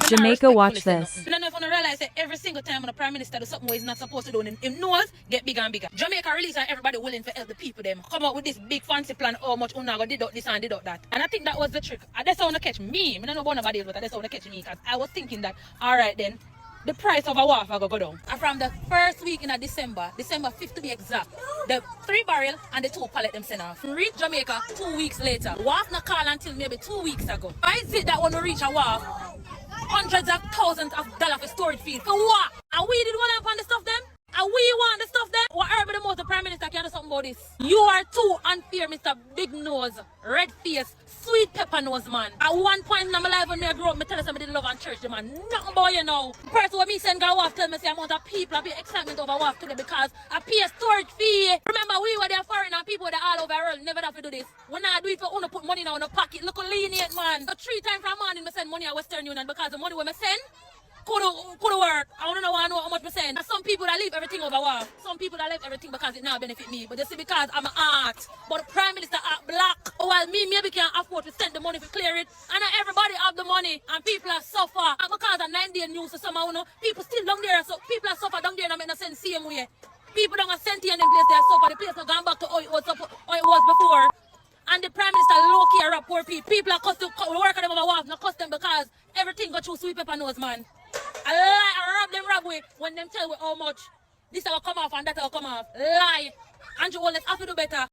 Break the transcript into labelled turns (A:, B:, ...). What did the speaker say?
A: Jamaica, watch this.
B: I don't know if you realize that every single time when a Prime Minister does something he's not supposed to do, him knows get bigger and bigger. Jamaica release and everybody willing to help the people them. Come up with this big fancy plan, how much Unago did out this and did out that. And I think that was the trick. And that's how to catch me. I don't know about nobody else, but that's how to catch me. Because I was thinking that, alright then, the price of a Wharf are going to go down. And from the first week in December 5th to be exact, the 3 barrel and the 2 pallet them sent off. Reach Jamaica 2 weeks later. Wharf not call until maybe 2 weeks ago. Why is it that when we reach a Wharf, hundreds of thousands of dollars for storage fee? For what? And we did one up on the stuff them? And we want the stuff them? What urban the most the Prime Minister can do something about this? You are too unfair, Mr. Big Nose, Red Face, Sweet Pepper Nose, man. At one point in my life when I grew up, I tell us I didn't love and church, man. Nothing about you know. First when me send go off, tell me say amount of people have been excitement over Wharf today because I pay a storage fee. Remember we were there foreign and people were there all over the world never have to do this. When I do it for put money in our pocket, look lenient, man. So 3 times from morning I send money at Western Union because the money when I send could work. I want to know how much percent. And some people that leave everything over Wharf. Some people that leave everything because it now benefit me. But you see, because I'm an art. But the Prime Minister are black. While me maybe can't afford to send the money to clear it. And not everybody have the money. And people are suffer. And because of 9 day news or somehow, you know, people still down there. So people are suffer down there and make no sense same way. People don't have sent in them place they are suffer. The place not gone back to how it was before. And the Prime Minister low-key are poor people. People are custom work on them over Wharf, not custom because everything got through Sweet Pepper Nose, man. I lie, I rob way when them tell me how much this will come off and that will come off. Lie. Andrew Holness have to do better.